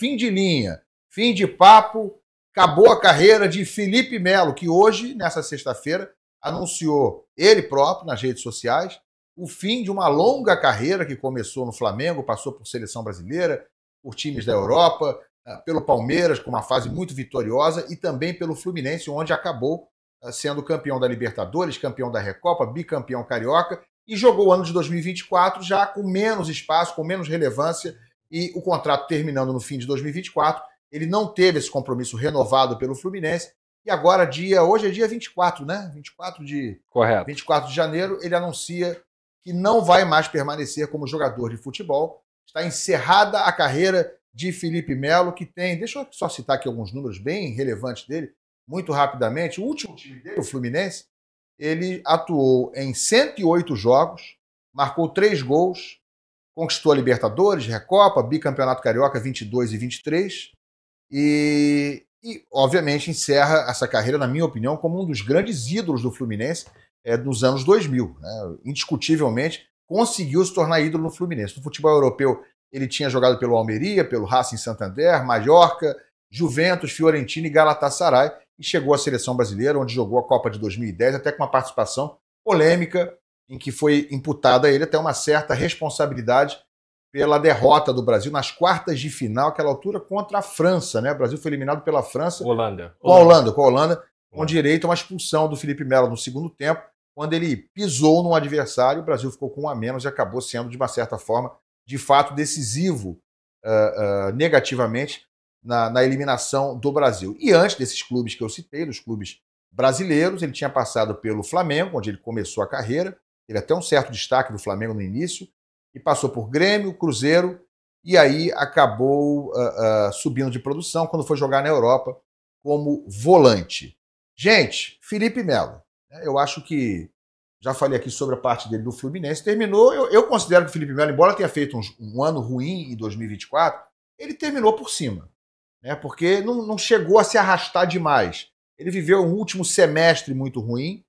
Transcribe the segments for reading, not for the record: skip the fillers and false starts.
fim de linha, fim de papo, acabou a carreira de Felipe Melo, que hoje, nessa sexta-feira, anunciou ele próprio nas redes sociais o fim de uma longa carreira que começou no Flamengo, passou por seleção brasileira, por times da Europa, pelo Palmeiras, com uma fase muito vitoriosa, e também pelo Fluminense, onde acabou sendo campeão da Libertadores, campeão da Recopa, bicampeão carioca, e jogou o ano de 2024 já com menos espaço, com menos relevância, e o contrato terminando no fim de 2024, ele não teve esse compromisso renovado pelo Fluminense, e agora, hoje é dia 24, né? 24 de janeiro, ele anuncia que não vai mais permanecer como jogador de futebol. Está encerrada a carreira de Felipe Melo, que tem... Deixa eu só citar aqui alguns números bem relevantes dele, muito rapidamente. O último time dele, o Fluminense, ele atuou em 108 jogos, marcou 3 gols, conquistou a Libertadores, Recopa, bicampeonato carioca 22 e 23, e obviamente, encerra essa carreira, na minha opinião, como um dos grandes ídolos do Fluminense dos anos 2000. Né? Indiscutivelmente, conseguiu se tornar ídolo no Fluminense. No futebol europeu, ele tinha jogado pelo Almeria, pelo Racing Santander, Mallorca, Juventus, Fiorentina e Galatasaray, e chegou à seleção brasileira, onde jogou a Copa de 2010, até com uma participação polêmica, em que foi imputada a ele até uma certa responsabilidade pela derrota do Brasil nas quartas de final, aquela altura, contra a França, né? O Brasil foi eliminado pela França. Com a Holanda, com direito a uma expulsão do Felipe Melo no segundo tempo, quando ele pisou num adversário, o Brasil ficou com 1 a menos e acabou sendo, de uma certa forma, de fato, decisivo negativamente na eliminação do Brasil. E antes desses clubes que eu citei, dos clubes brasileiros, ele tinha passado pelo Flamengo, onde ele começou a carreira, teve até um certo destaque do Flamengo no início, e passou por Grêmio, Cruzeiro, e aí acabou subindo de produção quando foi jogar na Europa como volante. Gente, Felipe Melo, eu acho que, já falei aqui sobre a parte dele do Fluminense, terminou, eu considero que o Felipe Melo, embora tenha feito um ano ruim em 2024, ele terminou por cima, né, porque não chegou a se arrastar demais. Ele viveu um último semestre muito ruim,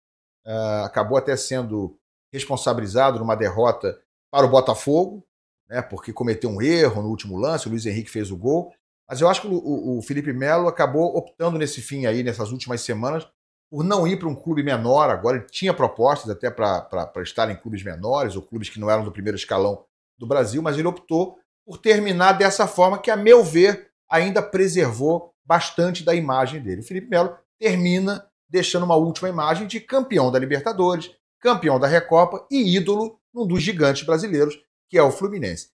acabou até sendo responsabilizado numa derrota para o Botafogo, né, porque cometeu um erro no último lance, o Luiz Henrique fez o gol. Mas eu acho que o Felipe Melo acabou optando nesse fim aí, nessas últimas semanas, por não ir para um clube menor. Agora ele tinha propostas até para estar em clubes menores, ou clubes que não eram do primeiro escalão do Brasil, mas ele optou por terminar dessa forma que, a meu ver, ainda preservou bastante da imagem dele. O Felipe Melo termina deixando uma última imagem de campeão da Libertadores, campeão da Recopa e ídolo num dos gigantes brasileiros, que é o Fluminense.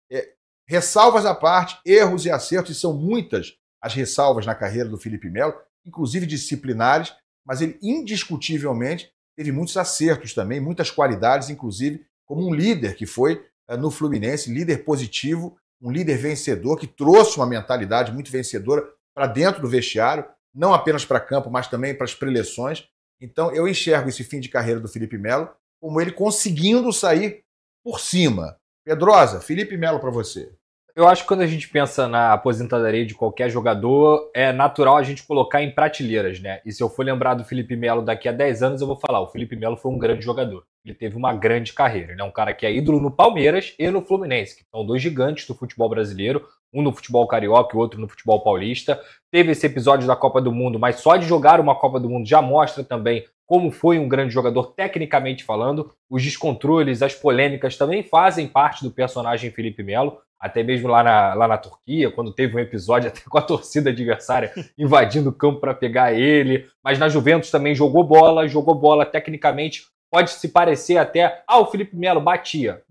Ressalvas à parte, erros e acertos, e são muitas as ressalvas na carreira do Felipe Melo, inclusive disciplinares, mas ele indiscutivelmente teve muitos acertos também, muitas qualidades, inclusive como um líder que foi no Fluminense, líder positivo, um líder vencedor, que trouxe uma mentalidade muito vencedora para dentro do vestiário, não apenas para campo, mas também para as preleções. Então eu enxergo esse fim de carreira do Felipe Melo como ele conseguindo sair por cima. Pedrosa, Felipe Melo para você. Eu acho que quando a gente pensa na aposentadoria de qualquer jogador, é natural a gente colocar em prateleiras, né? E se eu for lembrar do Felipe Melo daqui a 10 anos, eu vou falar, o Felipe Melo foi um grande jogador. Ele teve uma grande carreira. Ele é um cara que é ídolo no Palmeiras e no Fluminense, que são dois gigantes do futebol brasileiro, um no futebol carioca e o outro no futebol paulista. Teve esse episódio da Copa do Mundo, mas só de jogar uma Copa do Mundo já mostra também como foi um grande jogador tecnicamente falando. Os descontroles, as polêmicas também fazem parte do personagem Felipe Melo, até mesmo lá na Turquia, quando teve um episódio até com a torcida adversária invadindo o campo para pegar ele. Mas na Juventus também jogou bola tecnicamente. Pode se parecer até, o Felipe Melo batia,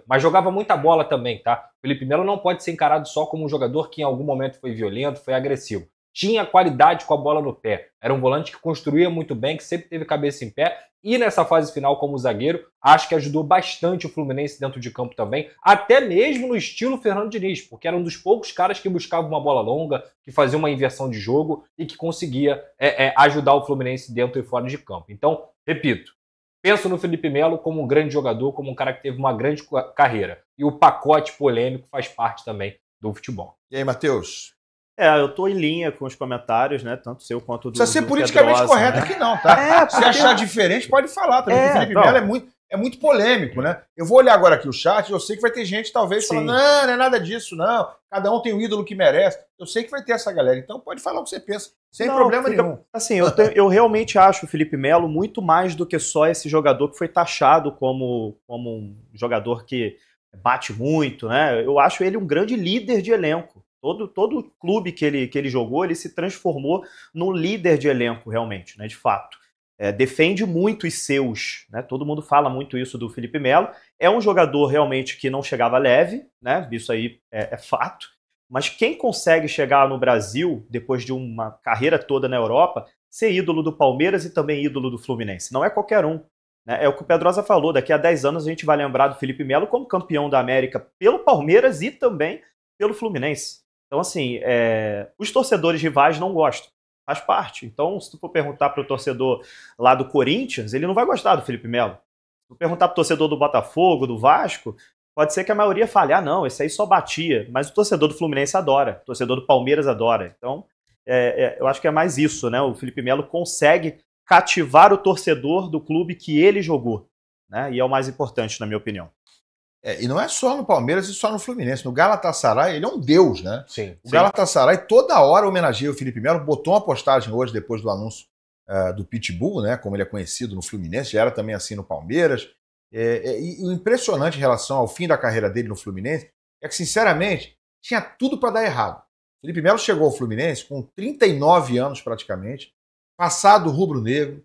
mas jogava muita bola também, tá? O Felipe Melo não pode ser encarado só como um jogador que em algum momento foi violento, foi agressivo. Tinha qualidade com a bola no pé. Era um volante que construía muito bem, que sempre teve cabeça em pé. E nessa fase final como zagueiro, acho que ajudou bastante o Fluminense dentro de campo também. Até mesmo no estilo Fernando Diniz, porque era um dos poucos caras que buscava uma bola longa, que fazia uma inversão de jogo e que conseguia ajudar o Fluminense dentro e fora de campo. Então, repito, penso no Felipe Melo como um grande jogador, como um cara que teve uma grande carreira. E o pacote polêmico faz parte também do futebol. E aí, Matheus? Eu tô em linha com os comentários, né? Tanto seu quanto do. Precisa ser politicamente correto aqui, não, tá? Se achar diferente, pode falar também. O Felipe Melo é muito. é muito polêmico, né? Eu vou olhar agora aqui o chat, eu sei que vai ter gente talvez falando, não é nada disso, não. Cada um tem o ídolo que merece. Eu sei que vai ter essa galera, então pode falar o que você pensa, sem problema nenhum. Assim, eu realmente acho o Felipe Melo muito mais do que só esse jogador que foi taxado como um jogador que bate muito, né? Eu acho ele um grande líder de elenco. Todo clube que ele jogou, ele se transformou num líder de elenco, realmente, né? De fato. Defende muito os seus, né? Todo mundo fala muito isso do Felipe Melo. É um jogador realmente que não chegava leve, né? Isso aí é fato. Mas quem consegue chegar no Brasil, depois de uma carreira toda na Europa, ser ídolo do Palmeiras e também ídolo do Fluminense? Não é qualquer um. Né? É o que o Pedrosa falou, daqui a 10 anos a gente vai lembrar do Felipe Melo como campeão da América pelo Palmeiras e também pelo Fluminense. Então, assim, os torcedores rivais não gostam. Faz parte. Então, se tu for perguntar para o torcedor lá do Corinthians, ele não vai gostar do Felipe Melo. Se tu perguntar para o torcedor do Botafogo, do Vasco, pode ser que a maioria fale, não, esse aí só batia. Mas o torcedor do Fluminense adora, o torcedor do Palmeiras adora. Então, eu acho que é mais isso, né? O Felipe Melo consegue cativar o torcedor do clube que ele jogou, né? E é o mais importante, na minha opinião. E não é só no Palmeiras e só no Fluminense. No Galatasaray, ele é um deus, né? Sim. O Galatasaray toda hora homenageia o Felipe Melo. Botou uma postagem hoje, depois do anúncio do Pitbull, né? Como ele é conhecido no Fluminense, já era também assim no Palmeiras. E o impressionante em relação ao fim da carreira dele no Fluminense é que, sinceramente, tinha tudo para dar errado. O Felipe Melo chegou ao Fluminense com 39 anos praticamente, passado rubro-negro,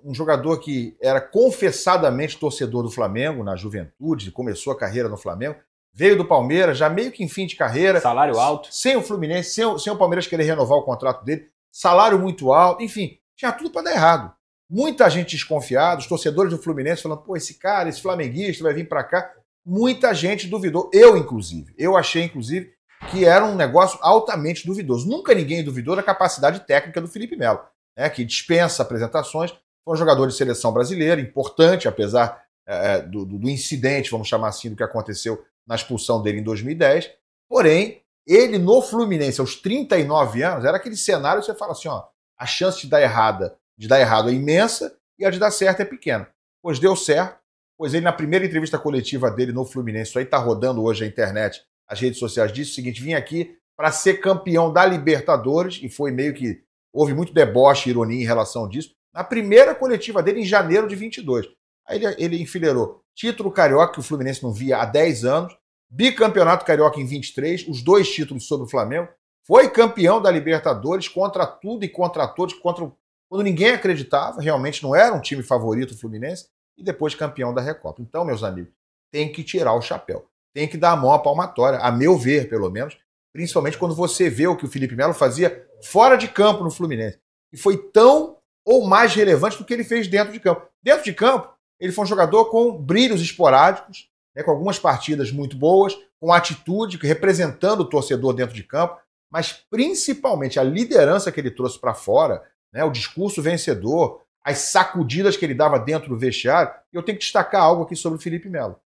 um jogador que era confessadamente torcedor do Flamengo na juventude, começou a carreira no Flamengo, veio do Palmeiras, já meio que em fim de carreira. Salário alto. Sem o Fluminense, sem o Palmeiras querer renovar o contrato dele, salário muito alto, enfim, tinha tudo para dar errado. Muita gente desconfiada, os torcedores do Fluminense falando, pô, esse cara, esse flamenguista vai vir para cá. Muita gente duvidou, eu inclusive. Eu achei, inclusive, que era um negócio altamente duvidoso. Nunca ninguém duvidou da capacidade técnica do Felipe Melo, né, que dispensa apresentações. Foi um jogador de seleção brasileira, importante, apesar do incidente, vamos chamar assim, do que aconteceu na expulsão dele em 2010. Porém, ele no Fluminense, aos 39 anos, era aquele cenário que você fala assim, a chance de dar errado é imensa e a de dar certo é pequena. Pois deu certo, pois ele na primeira entrevista coletiva dele no Fluminense, isso aí está rodando hoje na internet, as redes sociais, disse o seguinte, vim aqui para ser campeão da Libertadores, e foi meio que, houve muito deboche e ironia em relação disso, na primeira coletiva dele em janeiro de 22. Aí ele enfileirou título carioca que o Fluminense não via há 10 anos, bicampeonato carioca em 23, os 2 títulos sobre o Flamengo, foi campeão da Libertadores contra tudo e contra todos, quando ninguém acreditava, realmente não era um time favorito o Fluminense, e depois campeão da Recopa. Então, meus amigos, tem que tirar o chapéu, tem que dar a mão à palmatória, a meu ver, pelo menos, principalmente quando você vê o que o Felipe Melo fazia fora de campo no Fluminense, e foi tão ou mais relevante do que ele fez dentro de campo. Dentro de campo, ele foi um jogador com brilhos esporádicos, né, com algumas partidas muito boas, com atitude, representando o torcedor dentro de campo, mas principalmente a liderança que ele trouxe para fora, né, o discurso vencedor, as sacudidas que ele dava dentro do vestiário. Eu tenho que destacar algo aqui sobre o Felipe Melo,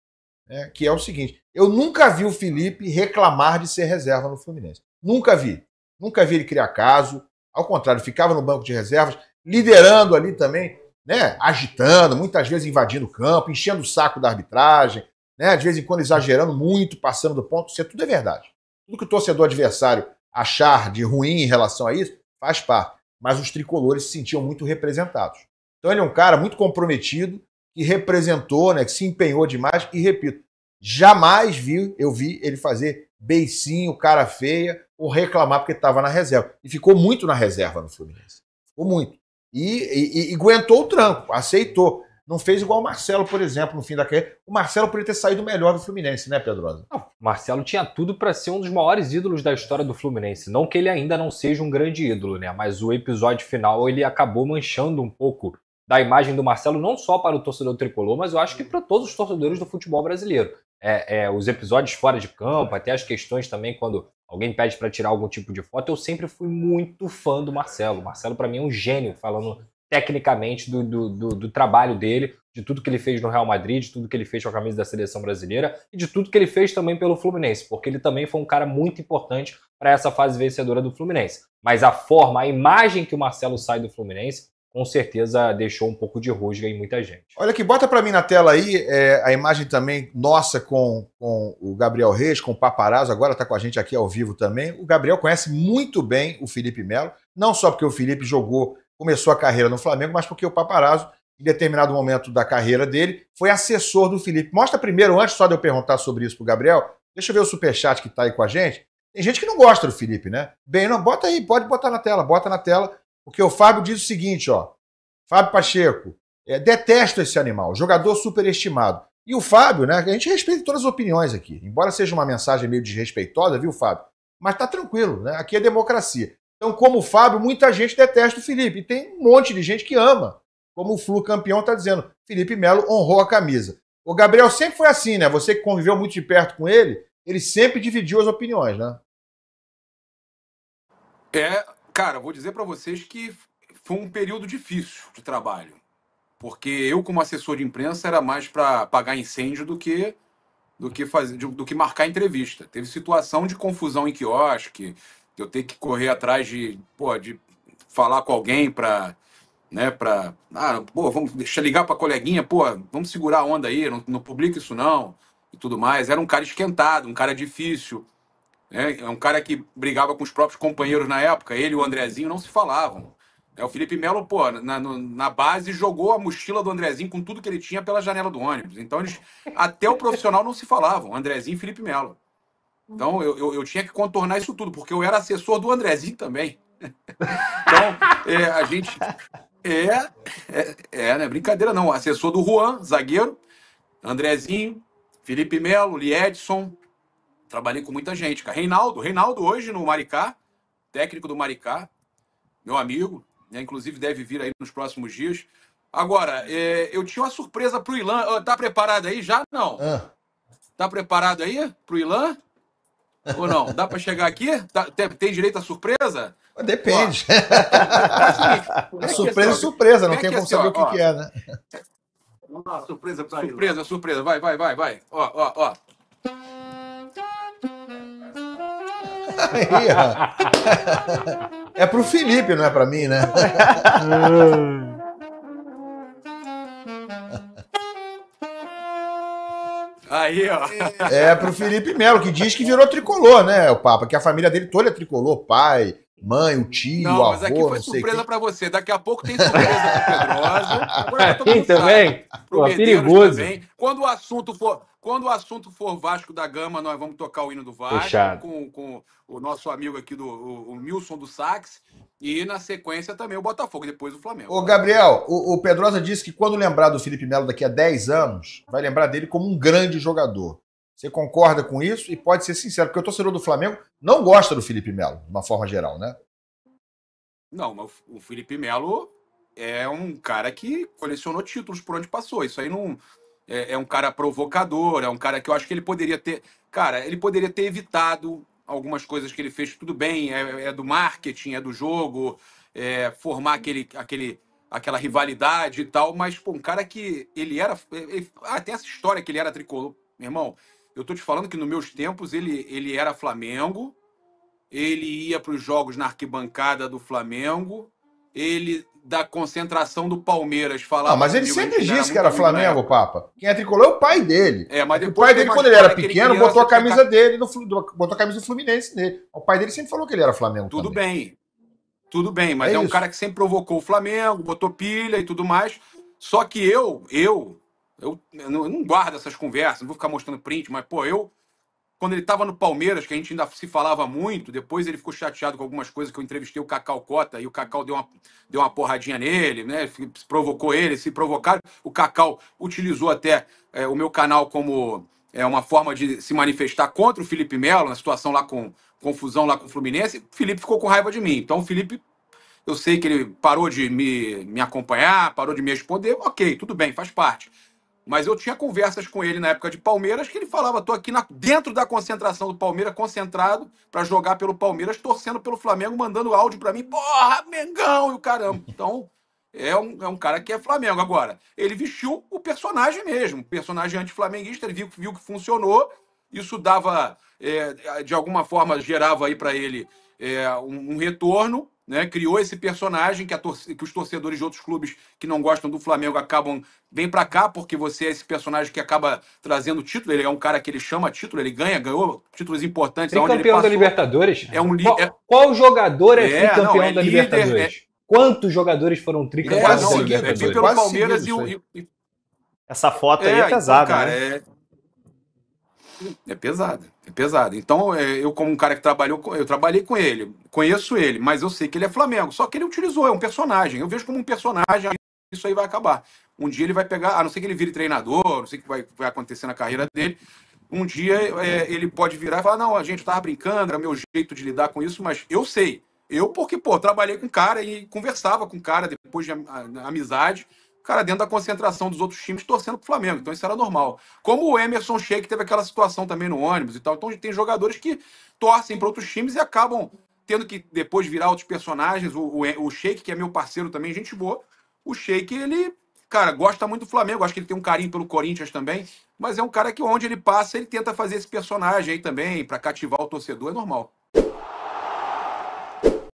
né, que é o seguinte, eu nunca vi o Felipe reclamar de ser reserva no Fluminense. Nunca vi. Nunca vi ele criar caso, ao contrário, ficava no banco de reservas, liderando ali também, né, agitando, muitas vezes invadindo o campo, enchendo o saco da arbitragem, né, de vez em quando exagerando muito, passando do ponto. Isso tudo é verdade. Tudo que o torcedor adversário achar de ruim em relação a isso, faz parte. Mas os tricolores se sentiam muito representados. Então ele é um cara muito comprometido, que representou, né, que se empenhou demais, e repito, jamais eu vi ele fazer beicinho, cara feia, ou reclamar porque estava na reserva. E ficou muito na reserva no Fluminense. Ficou muito. E aguentou o tranco, aceitou. Não fez igual o Marcelo, por exemplo, no fim da carreira. O Marcelo poderia ter saído melhor do Fluminense, né, Pedrosa? Não, o Marcelo tinha tudo para ser um dos maiores ídolos da história do Fluminense. Não que ele ainda não seja um grande ídolo, né? Mas o episódio final ele acabou manchando um pouco da imagem do Marcelo, não só para o torcedor tricolor, mas eu acho que para todos os torcedores do futebol brasileiro. Os episódios fora de campo, até as questões também quando alguém pede para tirar algum tipo de foto, eu sempre fui muito fã do Marcelo. O Marcelo, para mim, é um gênio, falando tecnicamente do trabalho dele, de tudo que ele fez no Real Madrid, de tudo que ele fez com a camisa da seleção brasileira e de tudo que ele fez também pelo Fluminense, porque ele também foi um cara muito importante para essa fase vencedora do Fluminense. Mas a imagem que o Marcelo sai do Fluminense, com certeza deixou um pouco de rusga em muita gente. Olha aqui, bota para mim na tela aí a imagem também nossa com o Gabriel Reis, com o Paparazzo, agora está com a gente aqui ao vivo também. O Gabriel conhece muito bem o Felipe Melo, não só porque o Felipe começou a carreira no Flamengo, mas porque o Paparazzo, em determinado momento da carreira dele, foi assessor do Felipe. Mostra primeiro, antes só de eu perguntar sobre isso pro Gabriel, deixa eu ver o superchat que está aí com a gente. Tem gente que não gosta do Felipe, né? Bem, não, bota aí, pode botar na tela, bota na tela. Porque o Fábio diz o seguinte, ó. Fábio Pacheco, detesto esse animal, jogador superestimado. E o Fábio, né? A gente respeita todas as opiniões aqui. Embora seja uma mensagem meio desrespeitosa, viu, Fábio? Mas tá tranquilo, né? Aqui é democracia. Então, como o Fábio, muita gente detesta o Felipe. E tem um monte de gente que ama. Como o Flu campeão tá dizendo. Felipe Melo honrou a camisa. O Gabriel sempre foi assim, né? Você que conviveu muito de perto com ele sempre dividiu as opiniões, né? Cara, vou dizer para vocês que foi um período difícil de trabalho, porque eu, como assessor de imprensa, era mais para apagar incêndio do que marcar entrevista. Teve situação de confusão em quiosque, de eu ter que correr atrás de falar com alguém para, né, vamos deixa ligar para coleguinha, vamos segurar a onda aí, não publica isso não, e tudo mais. Era um cara esquentado, um cara difícil. É um cara que brigava com os próprios companheiros na época. Ele e o Andrezinho não se falavam. O Felipe Melo, na base, jogou a mochila do Andrezinho com tudo que ele tinha pela janela do ônibus. Então, eles, até o profissional, não se falavam, Andrezinho e Felipe Melo. Então, eu tinha que contornar isso tudo, porque eu era assessor do Andrezinho também. Então, a gente... não é brincadeira não. Assessor do Juan, zagueiro, Andrezinho, Felipe Melo, Liedson... Trabalhei com muita gente, cara. Reinaldo hoje no Maricá, técnico do Maricá, meu amigo, né? Inclusive deve vir aí nos próximos dias. Agora, eu tinha uma surpresa pro Ilan. Tá preparado aí já? Não. Tá preparado aí pro Ilan? Ou não? Dá para chegar aqui? Tem direito à surpresa? Depende. Surpresa é surpresa, não tem como saber o que é, né? Surpresa. Vai. Ó. Aí, é pro Felipe, não é pra mim, né? Aí, ó. É pro Felipe Melo, que diz que virou tricolor, né, o Papa? Que a família dele toda é tricolor, pai, mãe, o tio, o avô, mas aqui foi surpresa pra você. Daqui a pouco tem surpresa pro Pedrosa. Agora aqui também? Pô, perigoso. Também. Quando o assunto for Vasco da Gama, nós vamos tocar o hino do Vasco com o nosso amigo aqui, o Milson do Sax, e na sequência também o Botafogo, depois o Flamengo. Ô, Gabriel, o Pedrosa disse que quando lembrar do Felipe Melo daqui a 10 anos, vai lembrar dele como um grande jogador. Você concorda com isso? E pode ser sincero, porque o torcedor do Flamengo não gosta do Felipe Melo, de uma forma geral, né? Não, mas o Felipe Melo é um cara que colecionou títulos por onde passou. Isso aí não... É um cara provocador, é um cara que eu acho que ele poderia ter... Cara, ele poderia ter evitado algumas coisas que ele fez, tudo bem, é do marketing, é do jogo, formar aquela rivalidade e tal, mas, um cara que ele era... tem essa história que ele era tricolor. Meu irmão, eu tô te falando que nos meus tempos ele era Flamengo, ele ia para os jogos na arquibancada do Flamengo, ele da concentração do Palmeiras falava... mas ele sempre disse que era Flamengo, Papa. Quem é tricolor é o pai dele. Mas depois o pai dele, quando ele era pequeno, botou a camisa dele, botou a camisa do Fluminense nele. O pai dele sempre falou que ele era Flamengo também. Tudo bem, mas é um cara que sempre provocou o Flamengo, botou pilha e tudo mais. Só que eu não guardo essas conversas, não vou ficar mostrando print, mas, quando ele estava no Palmeiras, que a gente ainda se falava muito, depois ele ficou chateado com algumas coisas que eu entrevistei o Cacau Cota, e o Cacau deu uma porradinha nele, né? Provocou ele, se provocaram. O Cacau utilizou até o meu canal como uma forma de se manifestar contra o Felipe Melo, na situação lá com confusão lá com o Fluminense. O Felipe ficou com raiva de mim. Então o Felipe, eu sei que ele parou de me acompanhar, parou de me responder. Ok, tudo bem, faz parte. Mas eu tinha conversas com ele na época de Palmeiras que ele falava, tô aqui dentro da concentração do Palmeiras, concentrado para jogar pelo Palmeiras, torcendo pelo Flamengo, mandando áudio para mim, porra, Mengão, e o caramba. Então, é um cara que é Flamengo. Agora, ele vestiu o personagem mesmo, o personagem anti-flamenguista, ele viu que funcionou, isso dava, de alguma forma, gerava aí para ele um retorno, né? Criou esse personagem que os torcedores de outros clubes que não gostam do Flamengo vem para cá porque você é esse personagem que acaba trazendo título. Ele é um cara que ele chama título, ele ganhou títulos importantes onde ele Tricampeão da passou. Libertadores. É um Qual jogador é tricampeão é da líder, Libertadores? Quantos jogadores foram tricampeões da seguido, Libertadores? Pelo quase Palmeiras seguido isso Essa foto aí é pesada, então, cara, né? É pesado, é pesado. Então, eu como um cara que eu trabalhei com ele, conheço ele, mas eu sei que ele é Flamengo. Só que ele utilizou, é um personagem. Eu vejo como um personagem, isso aí vai acabar. Um dia ele vai pegar, a não ser que ele vire treinador, não sei o que vai acontecer na carreira dele. Um dia ele pode virar e falar, não, a gente tava brincando, era meu jeito de lidar com isso, mas eu sei. Eu, porque, pô, trabalhei com o cara e conversava com o cara depois de amizade, o cara dentro da concentração dos outros times torcendo pro Flamengo. Então isso era normal. Como o Emerson Sheik teve aquela situação também no ônibus e tal. Então tem jogadores que torcem para outros times e acabam tendo que depois virar outros personagens. O Sheik, que é meu parceiro também, gente boa. O Sheik, ele, cara, gosta muito do Flamengo. Acho que ele tem um carinho pelo Corinthians também. Mas é um cara que onde ele passa, ele tenta fazer esse personagem aí também, para cativar o torcedor. É normal.